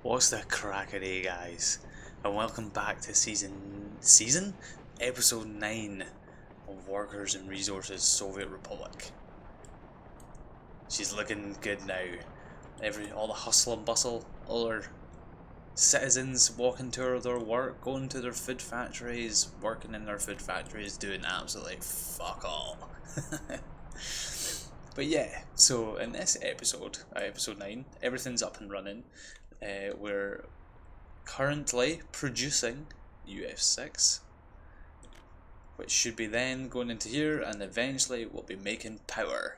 What's the crackity, guys? And welcome back to episode 9 of Workers and Resources Soviet Republic. She's looking good now. All the hustle and bustle, all our citizens walking to their work, going to their food factories, working in their food factories, doing absolutely fuck all. But yeah, so in this episode 9, everything's up and running. We're currently producing UF6, which should be then going into here, and eventually we'll be making power.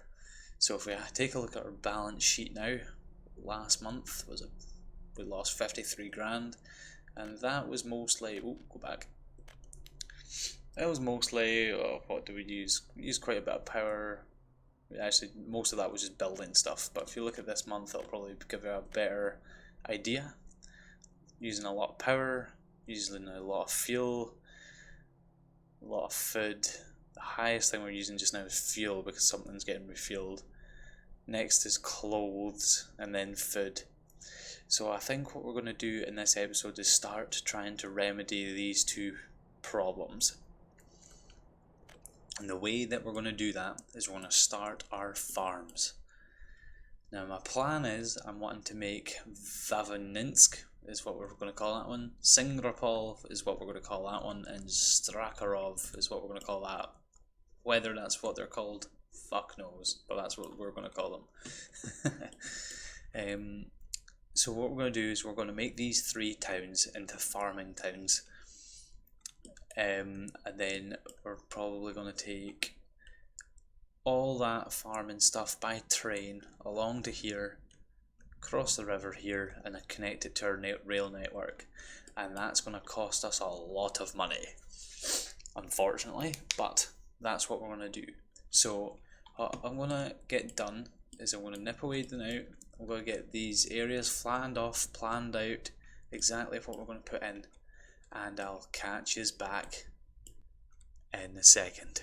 So if we take a look at our balance sheet now, last month we lost 53 grand, and that was mostly, that was mostly, what do we use? We used quite a bit of power. Actually, most of that was just building stuff, but if you look at this month, it'll probably give you a better idea. Using a lot of power, using a lot of fuel, a lot of food. The highest thing we're using just now is fuel because something's getting refueled. Next is clothes, and then food. So I think what we're going to do in this episode is start trying to remedy these two problems. And the way that we're going to do that is we're going to start our farms. Now my plan is I'm wanting to make Vavininsk is what we're going to call that one, Singropol is what we're going to call that one, and Strakarov is what we're going to call that. Whether that's what they're called, fuck knows, but that's what we're going to call them. So what we're going to do is we're going to make these 3 towns into farming towns. And then we're probably going to take all that farming stuff by train along to here, cross the river here, and connect it to our rail network. And that's going to cost us a lot of money, unfortunately, but that's what we're going to do. So what I'm going to get done is I'm going to nip away now. I'm going to get these areas planned out, exactly what we're going to put in, and I'll catch you back in a second.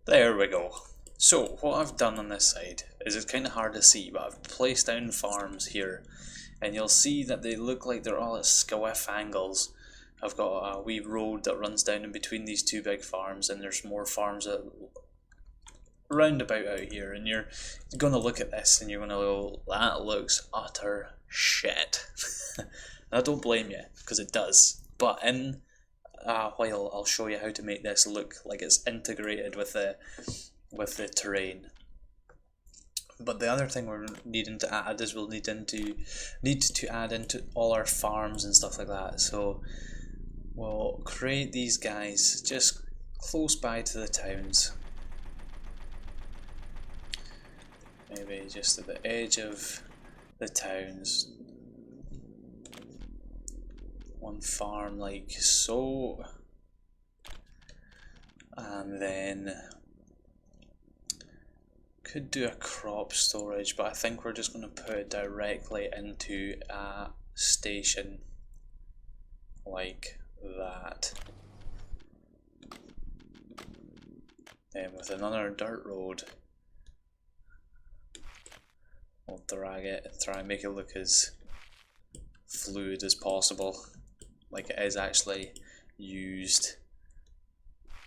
There we go. So what I've done on this side is it's kind of hard to see, but I've placed down farms here, and you'll see that they look like they're all at squiff angles. I've got a wee road that runs down in between these 2 big farms, and there's more farms that roundabout out here, and you're going to look at this and you're going to go, that looks utter shit. And I don't blame you, because it does, but in a while I'll show you how to make this look like it's integrated with the terrain. But the other thing we're needing to add is we'll need to add into all our farms and stuff like that. So we'll create these guys just close by to the towns. Maybe just at the edge of the towns. One farm like so. And then could do a crop storage, but I think we're just going to put it directly into a station like that. Then with another dirt road, we'll drag it, try and make it look as fluid as possible, like it is actually used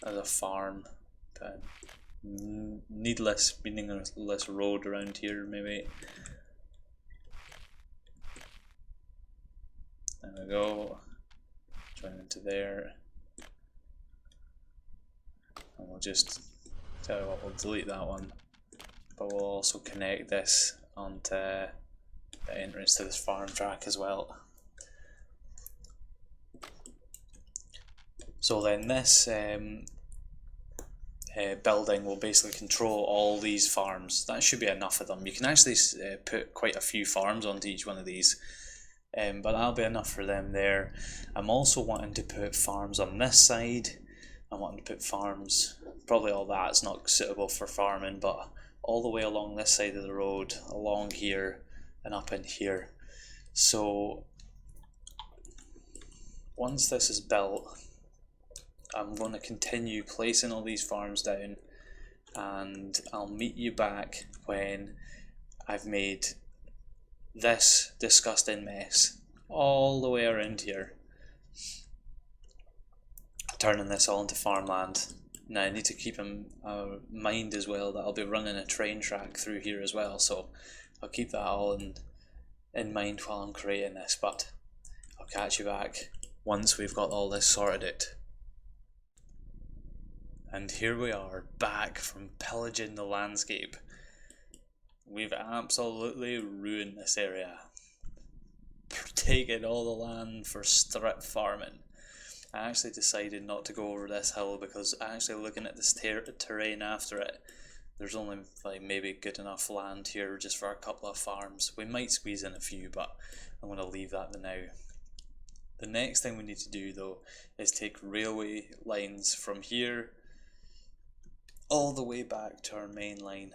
as a farm. But meaningless road around here, maybe. There we go. Join into there. And we'll just, tell you what, we'll delete that one. But we'll also connect this onto the entrance to this farm track as well. So then this building will basically control all these farms. That should be enough of them. You can actually put quite a few farms onto each one of these, but that'll be enough for them there. I'm also wanting to put farms on this side. I'm wanting to put farms, probably all that's not suitable for farming, but all the way along this side of the road, along here and up in here. So once this is built, I'm going to continue placing all these farms down, and I'll meet you back when I've made this disgusting mess all the way around here, turning this all into farmland. Now I need to keep in mind as well that I'll be running a train track through here as well, so I'll keep that all in mind while I'm creating this, but I'll catch you back once we've got all this sorted out. And here we are, back from pillaging the landscape. We've absolutely ruined this area, taking all the land for strip farming. I actually decided not to go over this hill because actually looking at this terrain after it, there's only like maybe good enough land here just for a couple of farms. We might squeeze in a few, but I'm going to leave that for now. The next thing we need to do though is take railway lines from here all the way back to our main line,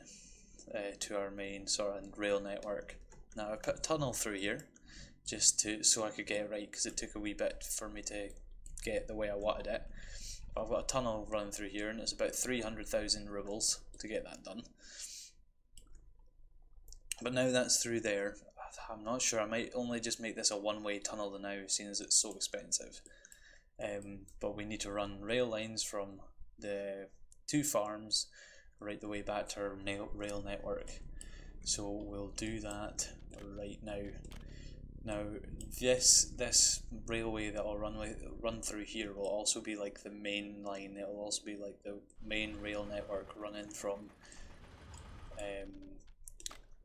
to our main sort of rail network. Now I put a tunnel through here just so I could get it right, because it took a wee bit for me to get the way I wanted it. But I've got a tunnel running through here and it's about 300,000 rubles to get that done. But now that's through there, I'm not sure, I might only just make this a one-way tunnel now, seeing as it's so expensive. But we need to run rail lines from the two farms right the way back to our rail network. So we'll do that right now. Now this railway that I'll run through here will also be like the main line. It'll also be like the main rail network running from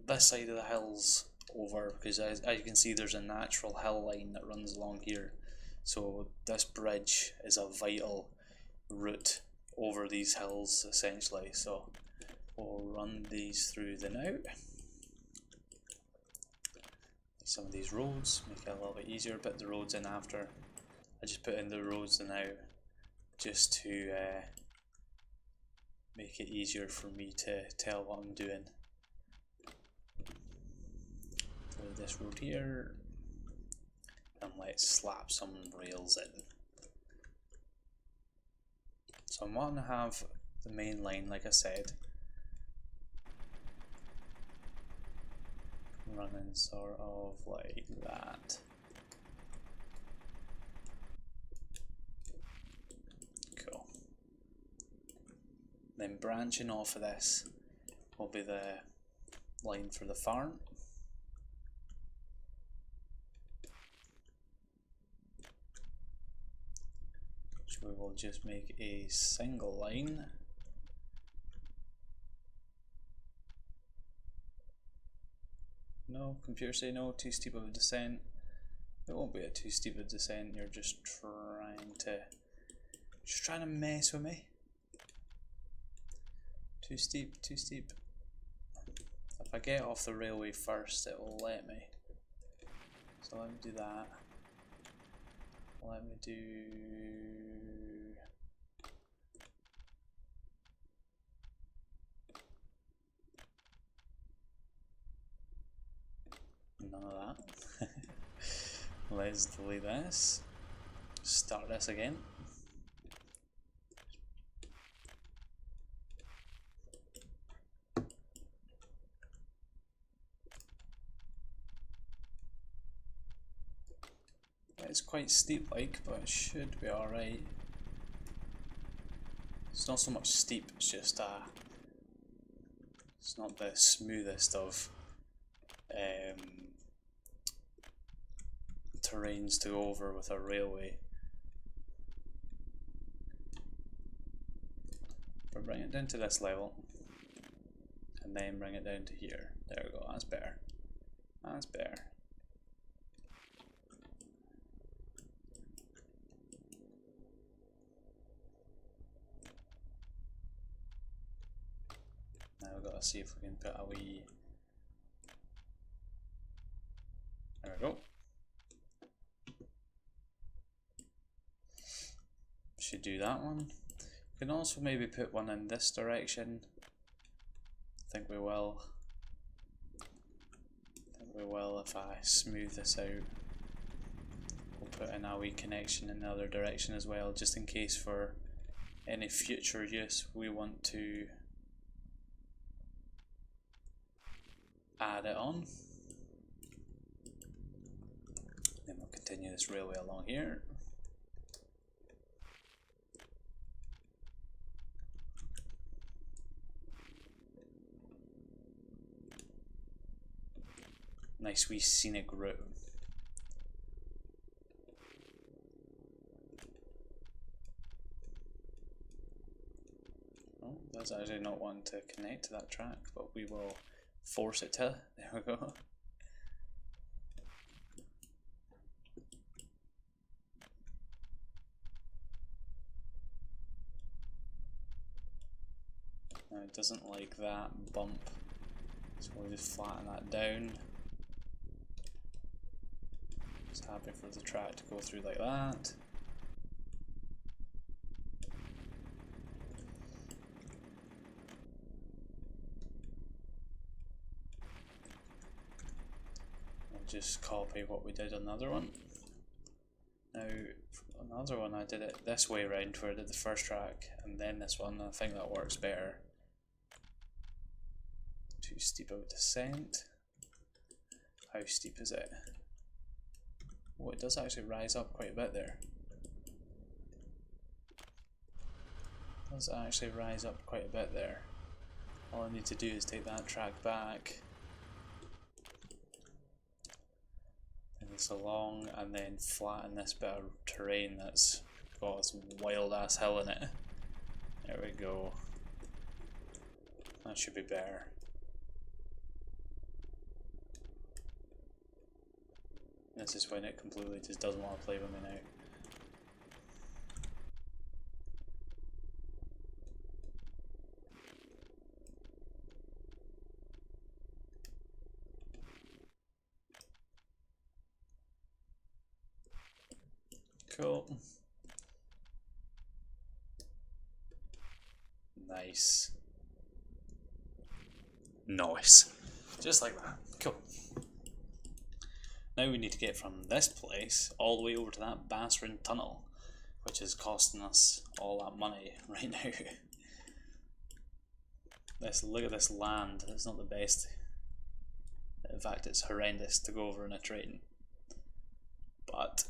this side of the hills over, because as you can see there's a natural hill line that runs along here. So this bridge is a vital route over these hills essentially. So we'll run these through the now. Some of these roads, make it a little bit easier, put the roads in after. I just put in the roads now just to make it easier for me to tell what I'm doing. So this road here, and let's slap some rails in. So I'm wanting to have the main line, like I said, running sort of like that. Cool. Then branching off of this will be the line for the farm. Which we will just make a single line. No, computer say no, too steep of a descent. It won't be a too steep of a descent, you're just trying to mess with me. Too steep, too steep. If I get off the railway first, it will let me. So let me do that. Let me do... none of that. Let's delete this. Start this again. It's quite steep like, but it should be alright. It's not so much steep, it's just it's not the smoothest of terrains to go over with a railway. But bring it down to this level and then bring it down to here. There we go, that's better. That's better. Now we've got to see if we can put a wee... There we go. Should do that one. We can also maybe put one in this direction. I think we will. If I smooth this out. We'll put in a wee connection in the other direction as well, just in case for any future use we want to add it on. continue this railway along here. Nice wee scenic route. Oh, that's actually not one to connect to that track, but we will force it to. There we go. Now it doesn't like that bump, so we'll just flatten that down. Just happy for the track to go through like that. Just copy what we did on another one. Now, another one I did it this way around where I did the first track and then this one. I think that works better. Too steep of a descent. How steep is it? Oh, it does actually rise up quite a bit there. It does actually rise up quite a bit there. All I need to do is take that track back. This along and then flatten this bit of terrain that's got this wild ass hill in it. There we go. That should be better. This is when it completely just doesn't want to play with me now. Cool. Nice. Nice. Just like that. Cool. Now we need to get from this place all the way over to that Basran tunnel, which is costing us all that money right now. Look at this land. It's not the best. In fact, it's horrendous to go over in a train. But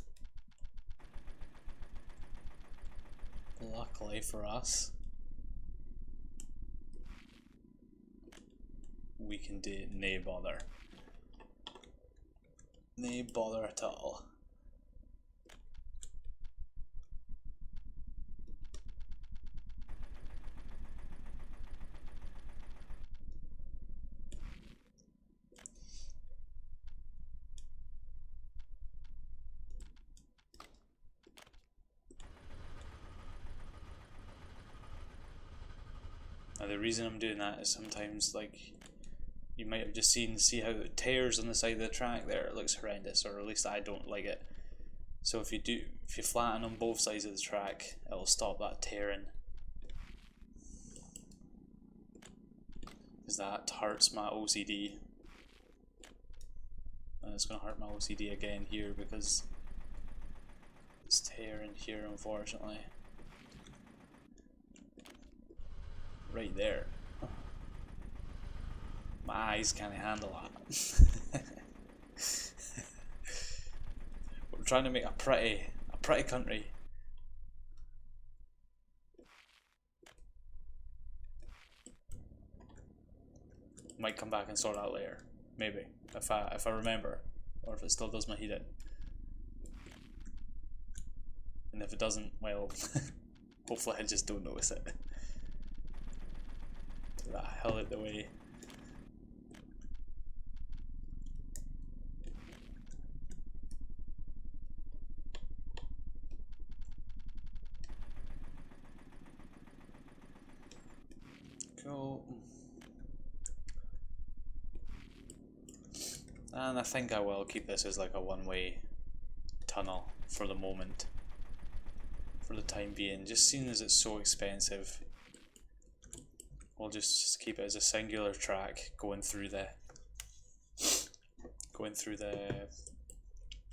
luckily for us, we can do it nae bother. Nae bother at all. Now the reason I'm doing that is sometimes, like, you might have just see how it tears on the side of the track there. It looks horrendous, or at least I don't like it. So if you flatten on both sides of the track, it'll stop that tearing. Because that hurts my OCD. And it's going to hurt my OCD again here because it's tearing here, unfortunately. Right there. My eyes can't handle that. We're trying to make a pretty country. Might come back and sort out later, maybe if I remember, or if it still does my heating. And if it doesn't, well, hopefully I just don't notice it. Get that hell out the way. Cool. And I think I will keep this as like a one-way tunnel for the moment, for the time being. Just seeing as it's so expensive, we'll just keep it as a singular track going through the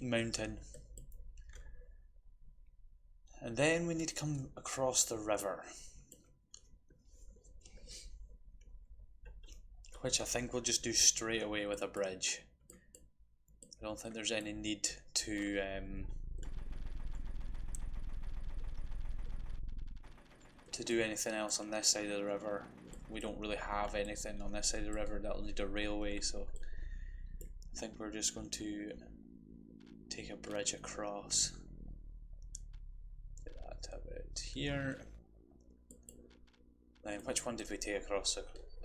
mountain. And then we need to come across the river, which I think we'll just do straight away with a bridge. I don't think there's any need to do anything else on this side of the river. We don't really have anything on this side of the river that'll need a railway, so I think we're just going to take a bridge across. Get that about here. Then which one did we take across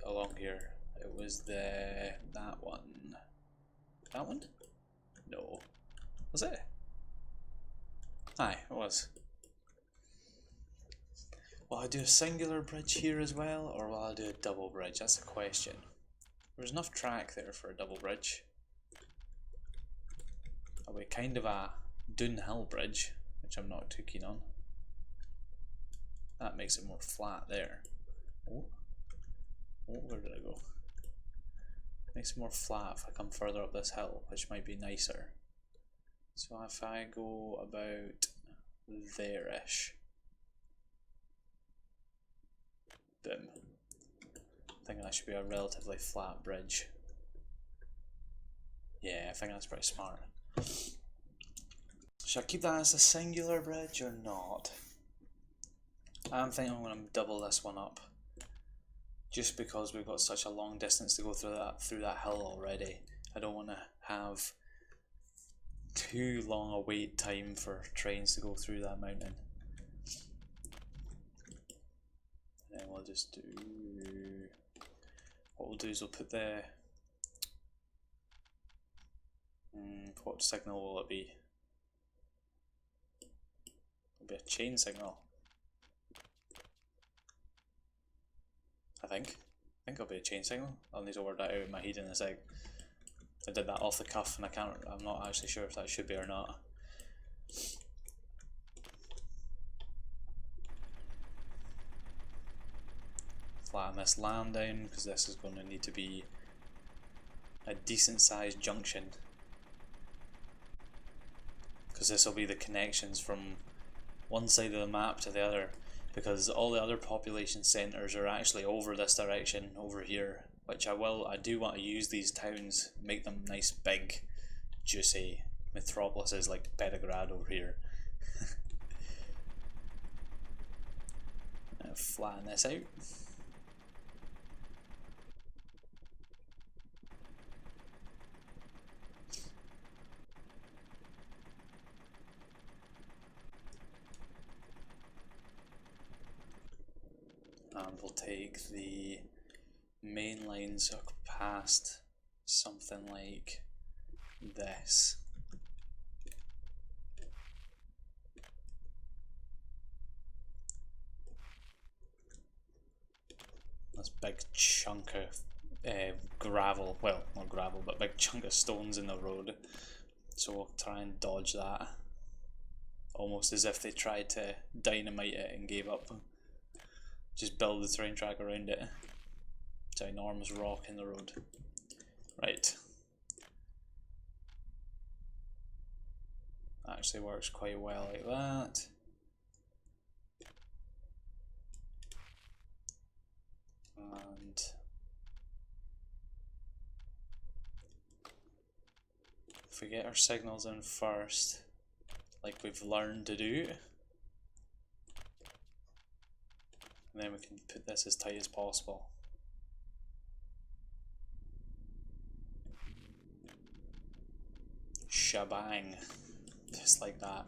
along here? It was that one. That one? No. Was it? Aye, it was. Will I do a singular bridge here as well, or will I do a double bridge? That's the question. There's enough track there for a double bridge. It'll be kind of a downhill bridge, which I'm not too keen on. That makes it more flat there. Oh, where did I go? Makes it more flat if I come further up this hill, which might be nicer. So if I go about there-ish. Boom. I think that should be a relatively flat bridge. Yeah, I think that's pretty smart. Should I keep that as a singular bridge or not? I'm thinking I'm going to double this one up. Just because we've got such a long distance to go through that hill already. I don't want to have too long a wait time for trains to go through that mountain. And then we'll just do... What we'll do is we'll put the... what signal will it be? It'll be a chain signal. I think it'll be a chain signal. I'll need to work that out in my head in a sec. I did that off the cuff and I'm not actually sure if that should be or not. Flatten this land down because this is going to need to be a decent sized junction. Because this will be the connections from one side of the map to the other. Because all the other population centres are actually over this direction, over here, which I do want to use these towns, make them nice, big, juicy metropolises like Belgrade over here. Flatten this out. And we'll take the main lines up past something like this. This big chunk of gravel, well, not gravel, but big chunk of stones in the road. So we'll try and dodge that. Almost as if they tried to dynamite it and gave up. Just build the train track around it. It's an enormous rock in the road. Right. Actually works quite well like that. And if we get our signals in first, like we've learned to do, and then we can put this as tight as possible. Shabang. Just like that.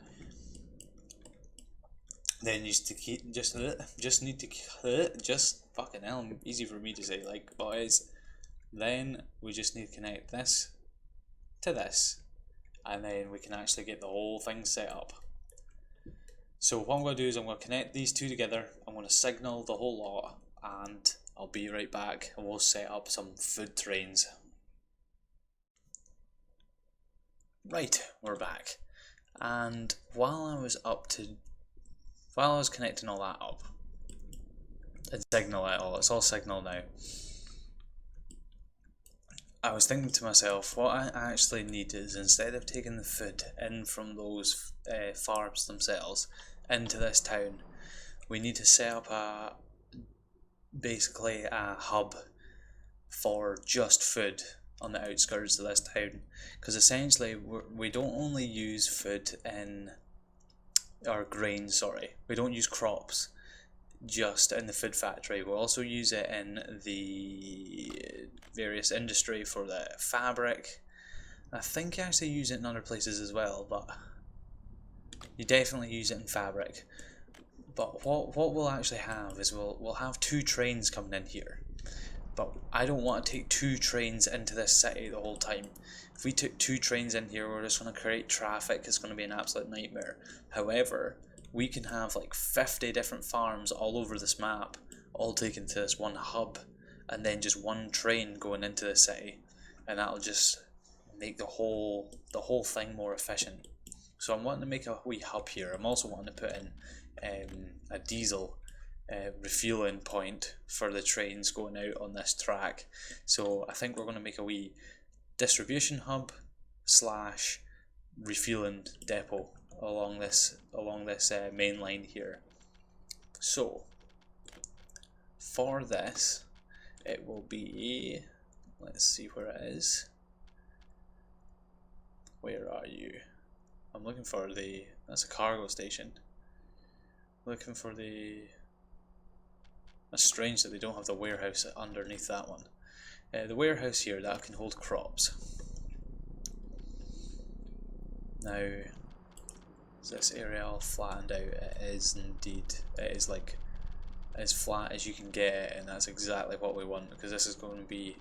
Then you just fucking hell, easy for me to say, like, boys. Then we just need to connect this to this, and then we can actually get the whole thing set up. So what I'm going to do is I'm going to connect these two together, I'm going to signal the whole lot, and I'll be right back and we'll set up some food trains. Right, we're back. And while I was connecting all that up, and signal it all, it's all signal now, I was thinking to myself, what I actually need is, instead of taking the food in from those farms themselves into this town, we need to set up basically a hub for just food. on the outskirts of this town, because essentially we don't only use food in our grain, sorry, we don't use crops just in the food factory, we also use it in the various industry for the fabric. I think you actually use it in other places as well, but you definitely use it in fabric. But what we'll actually have is we'll have 2 trains coming in here. But I don't want to take 2 trains into this city the whole time. If we took 2 trains in here, we're just going to create traffic. It's going to be an absolute nightmare. However, we can have like 50 different farms all over this map, all taken to this one hub, and then just 1 train going into the city, and that'll just make the whole thing more efficient. So I'm wanting to make a wee hub here. I'm also wanting to put in a diesel refueling point for the trains going out on this track. So I think we're going to make a wee distribution hub / refueling depot along this main line here. So for this, it will be, let's see where it is. Where are you? I'm looking for that's a cargo station. Looking for that's strange that they don't have the warehouse underneath that one. The warehouse here, that can hold crops. Now, is this area all flattened out? It is indeed. It is like as flat as you can get it, and that's exactly what we want, because this is going to be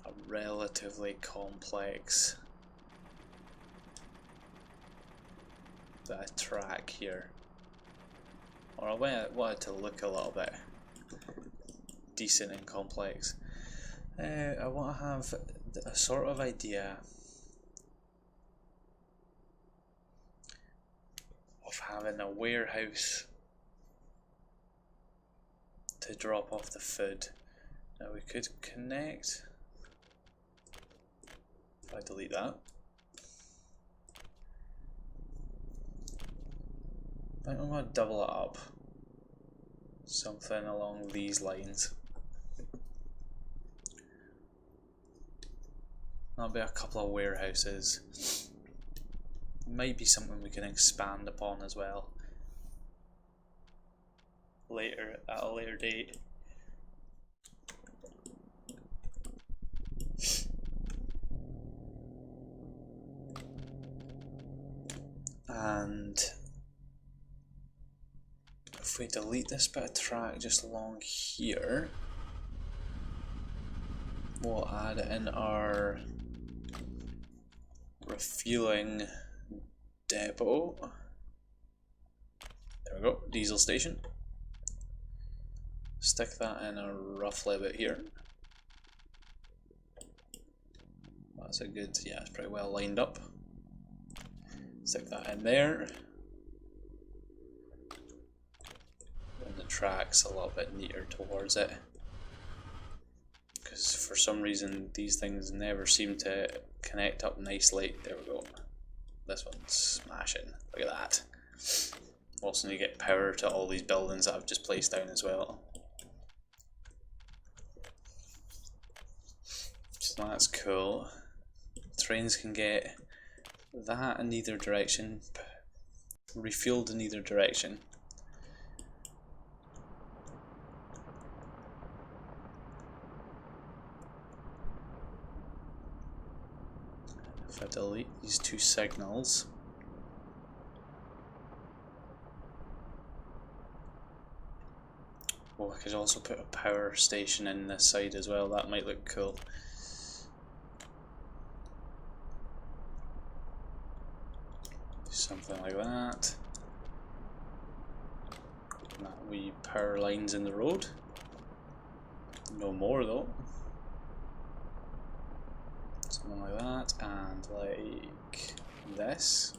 a relatively complex track here. Or I want it to look a little bit decent and complex. I want to have a sort of idea of having a warehouse to drop off the food. Now we could connect, if I delete that, I think I'm going to double it up, something along these lines. That'll be a couple of warehouses. Might be something we can expand upon as well later, at a later date. And if we delete this bit of track just along here, we'll add in our refueling depot. There we go, diesel station. Stick that in roughly about here. That's a good, yeah, it's pretty well lined up. Stick that in there. And the track's a little bit neater towards it, because for some reason these things never seem to connect up nicely. There we go. This one's smashing. Look at that. Also need to get power to all these buildings that I've just placed down as well. So that's cool. Trains can get that in either direction, refueled in either direction. If I delete these 2 signals, oh, I could also put a power station in this side as well. That might look cool. Something like that. That wee power lines in the road. No more though. Something like that, and like this.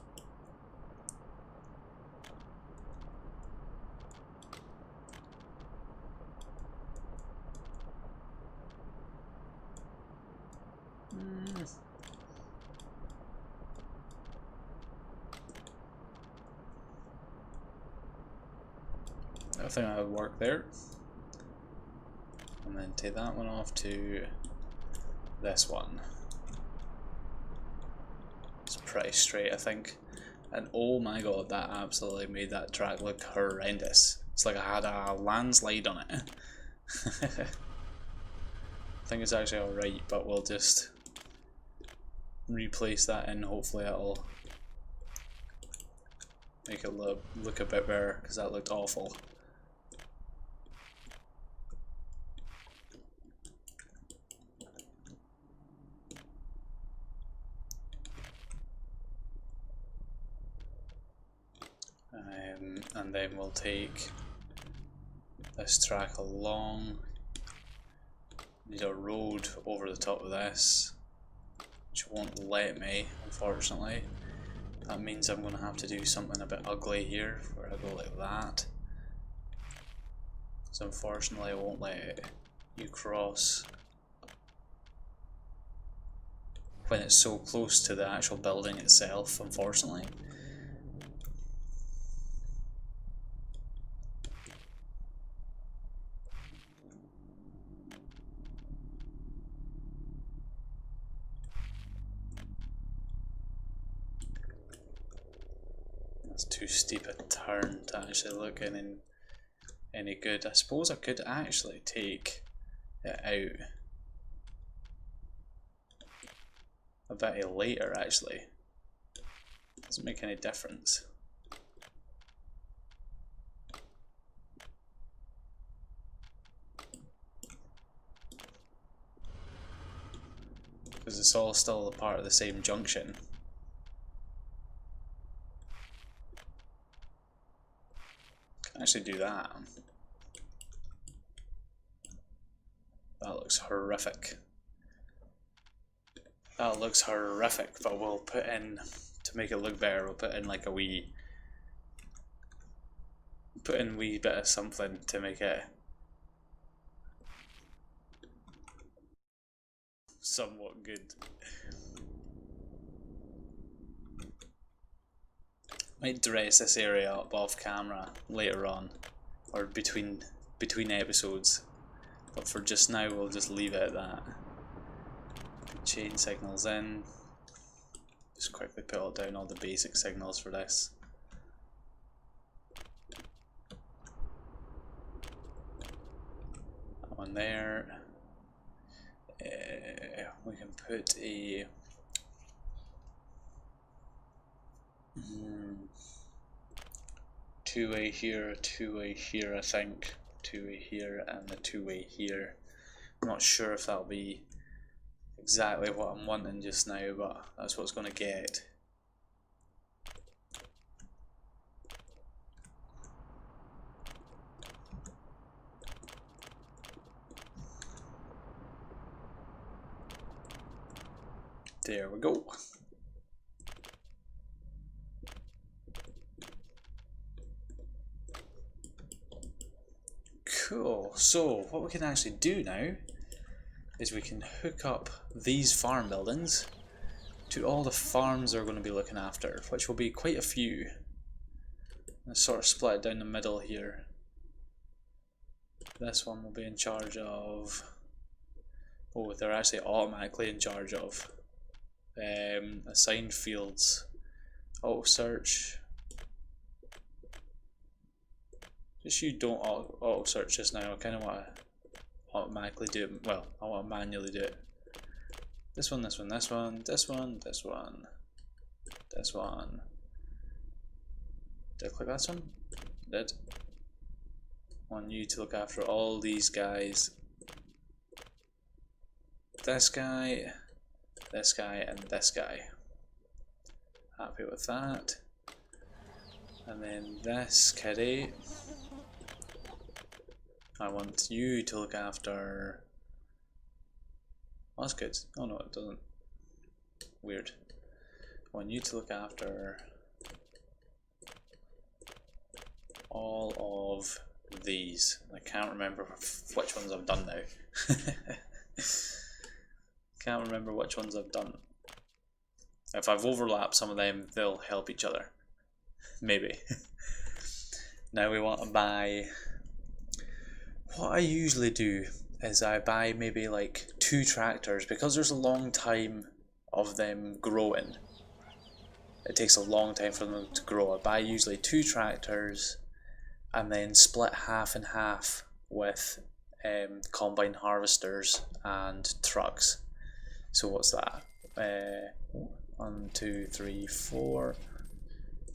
I think that would work there. And then take that one off to this one. It's pretty straight, I think. And oh my god, that absolutely made that track look horrendous. It's like I had a landslide on it. I think it's actually alright, but we'll just replace that in. Hopefully it'll make it look a bit better, because that looked awful. And then we'll take this track along. Need a road over the top of this, which won't let me, unfortunately. That means I'm going to have to do something a bit ugly here, where I go like that. So unfortunately I won't let you cross when it's so close to the actual building itself, unfortunately. That's too steep a turn to actually look any good. I suppose I could actually take it out a bit later, actually. Doesn't make any difference. Because it's all still a part of the same junction. Can actually do that. That looks horrific. That looks horrific, but we'll put in, to make it look better, we'll put in like a wee bit of something to make it somewhat good. Might dress this area up off camera later on, or between episodes, but for just now we'll just leave it at that. Chain signals in. Just quickly put all down all the basic signals for this. That one there. We can put a two-way here, two-way here, I think. Two-way here and a two-way here. I'm not sure if that'll be exactly what I'm wanting just now, but that's what it's going to get. There we go. Cool, so what we can actually do now is we can hook up these farm buildings to all the farms we're going to be looking after, which will be quite a few. Let's sort of split it down the middle here. This one will be in charge of... oh, they're actually automatically in charge of assigned fields. Auto search. Just you don't auto search just now. I kind of want to automatically do it. Well, I want to manually do it. This one, this one, this one, this one, this one, this one. Did I click this one? Did. I want you to look after all these guys. This guy, and this guy. Happy with that. And then this kitty. I want you to look after... oh, that's good. Oh no, it doesn't. Weird. I want you to look after all of these. I can't remember which ones I've done now. Can't remember which ones I've done. If I've overlapped some of them, they'll help each other. Maybe. Now we want to buy... what I usually do is I buy maybe like 2 tractors, because there's a long time of them growing. It takes a long time for them to grow. I buy usually 2 tractors and then split half and half with combine harvesters and trucks. So what's that? 1, 2, 3, 4,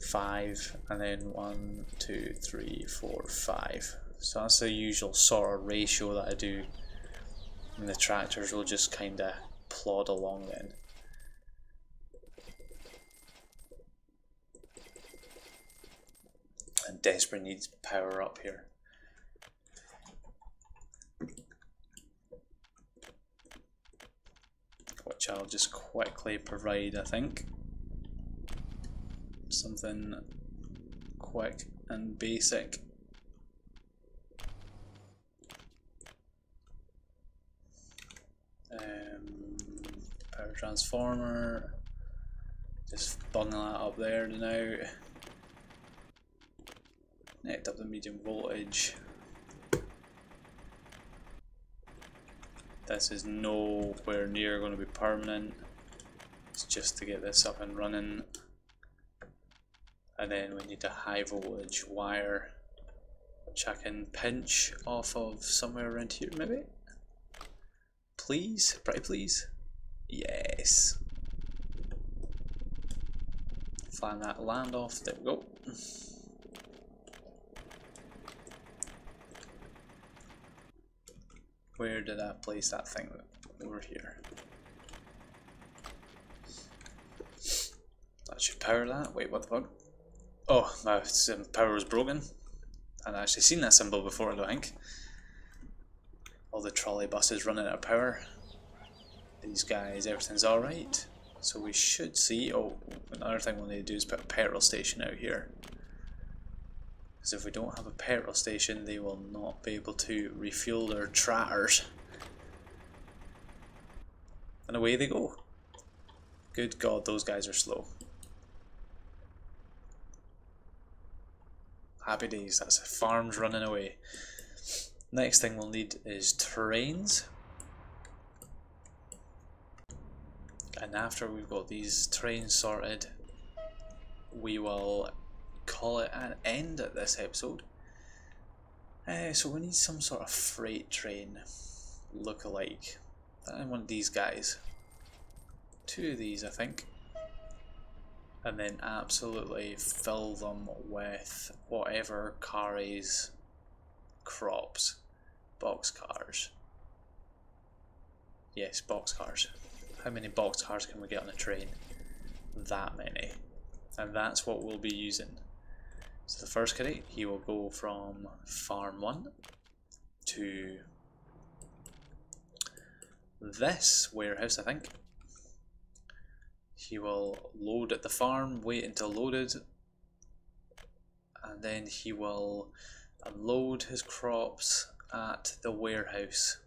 5, and then 1, 2, 3, 4, 5. So that's the usual sort of ratio that I do, and the tractors will just kind of plod along then. And desperately needs power up here. Which I'll just quickly provide, I think. Something quick and basic. Power transformer. Just bunging that up there now. Connect up the medium voltage. This is nowhere near going to be permanent. It's just to get this up and running. And then we need a high voltage wire, which I can pinch off of somewhere around here maybe. Please, pretty please. Yes. Flying that land off, there we go. Where did I place that thing? Over here. That should power that. Wait, what the fuck? Oh, my power was broken. I'd actually seen that symbol before, I don't think. All the trolley buses running out of power. These guys, everything's alright. So we should see. Oh, another thing we'll need to do is put a petrol station out here. Because if we don't have a petrol station, they will not be able to refuel their tratters. And away they go. Good God, those guys are slow. Happy days, that's farms running away. Next thing we'll need is trains. And after we've got these trains sorted, we will call it an end at this episode. So we need some sort of freight train look-alike. I want these guys. 2 of these, I think. And then absolutely fill them with whatever carries crops. Boxcars. Yes, boxcars. How many boxcars can we get on a train? That many. And that's what we'll be using. So the first caddy, he will go from farm 1 to this warehouse, I think. He will load at the farm, wait until loaded, and then he will unload his crops at the warehouse.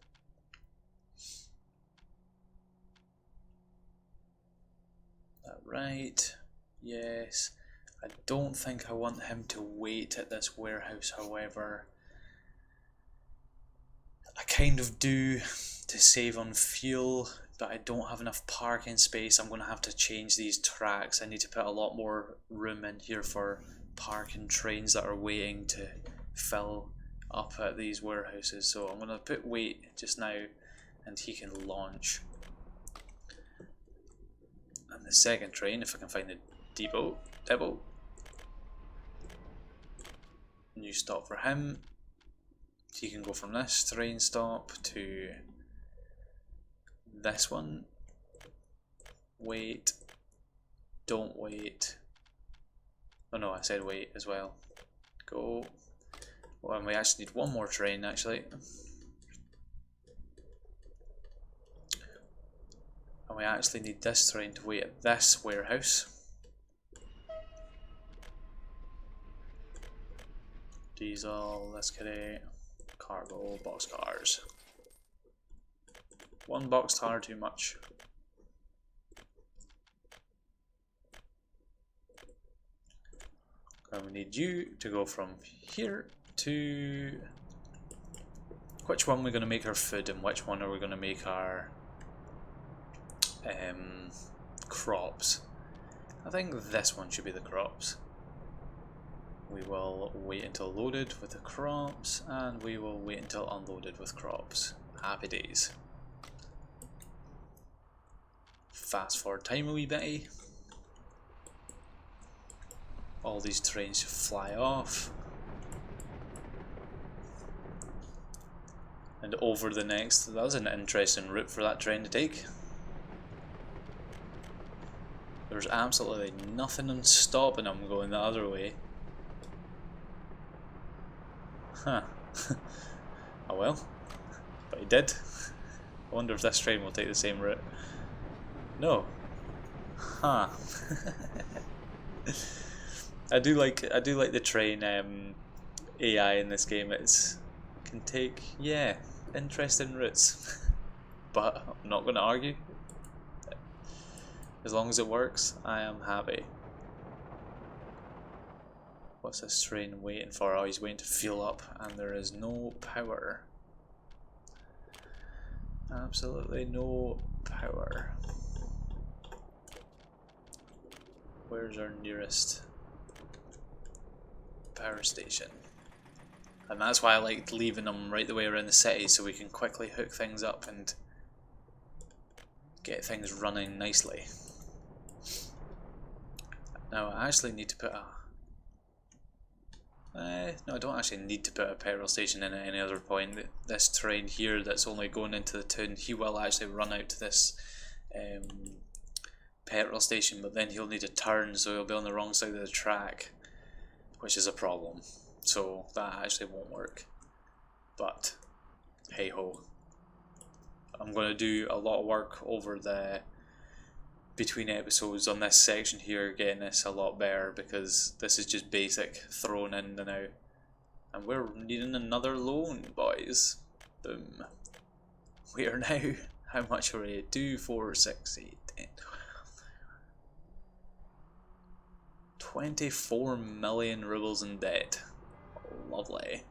That right? Yes. I don't think I want him to wait at this warehouse, however. I kind of do, to save on fuel, but I don't have enough parking space. I'm going to have to change these tracks. I need to put a lot more room in here for parking trains that are waiting to fill up at these warehouses. So I'm going to put wait just now and he can launch. And the second train, if I can find the depot, new stop for him. He can go from this train stop to this one. Wait. Don't wait. Oh no, I said wait as well. Go. Well, and we actually need one more train actually. And we actually need this train to wait at this warehouse. Diesel, let's get a cargo, boxcars. One boxcar too much. And we need you to go from here to which one we're going to make our food and which one are we going to make our crops. I think this one should be the crops. We will wait until loaded with the crops, and we will wait until unloaded with crops. Happy days. Fast forward time a wee bit. All these trains fly off. And over the next, that was an interesting route for that train to take. There's absolutely nothing stopping them going the other way. Huh. Oh well. But he did. I wonder if this train will take the same route. No. Huh. I do like the train AI in this game. It's can take interesting routes. But I'm not gonna argue. As long as it works, I am happy. What's this train waiting for? Oh, he's waiting to fuel up, and there is no power. Absolutely no power. Where's our nearest power station? And that's why I like leaving them right the way around the city, so we can quickly hook things up and get things running nicely. Now I actually need to put a... no, I don't actually need to put a petrol station in at any other point. This train here that's only going into the town, he will actually run out to this petrol station, but then he'll need a turn, so he'll be on the wrong side of the track, which is a problem. So that actually won't work. But hey ho. I'm going to do a lot of work over the between episodes on this section here, getting this a lot better, because this is just basic thrown in and out. And we're needing another loan, boys. Boom. We are now, how much are we? 2, 4, 6, 8, 10, 24 million rubles in debt. Lovely.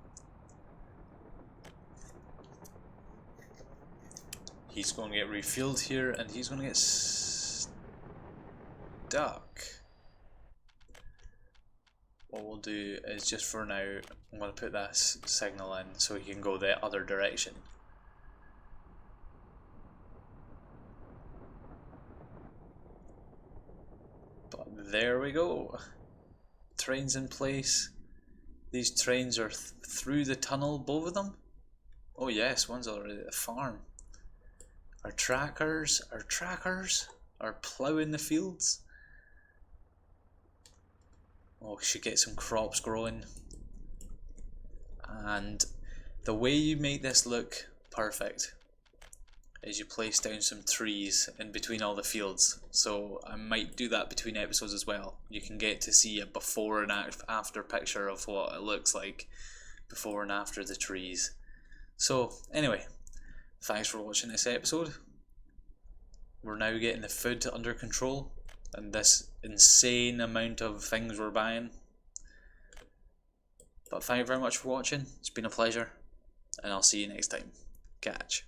He's going to get refueled here, and he's going to get stuck. What we'll do is, just for now, I'm going to put this signal in so he can go the other direction. But there we go. Trains in place. These trains are through the tunnel, both of them. Oh yes, one's already at the farm. Our trackers are ploughing the fields. Oh, we should get some crops growing. And the way you make this look perfect is you place down some trees in between all the fields. So I might do that between episodes as well. You can get to see a before and after picture of what it looks like before and after the trees. So anyway, thanks for watching this episode. We're now getting the food under control, and this insane amount of things we're buying. But thank you very much for watching. It's been a pleasure, and I'll see you next time. Catch.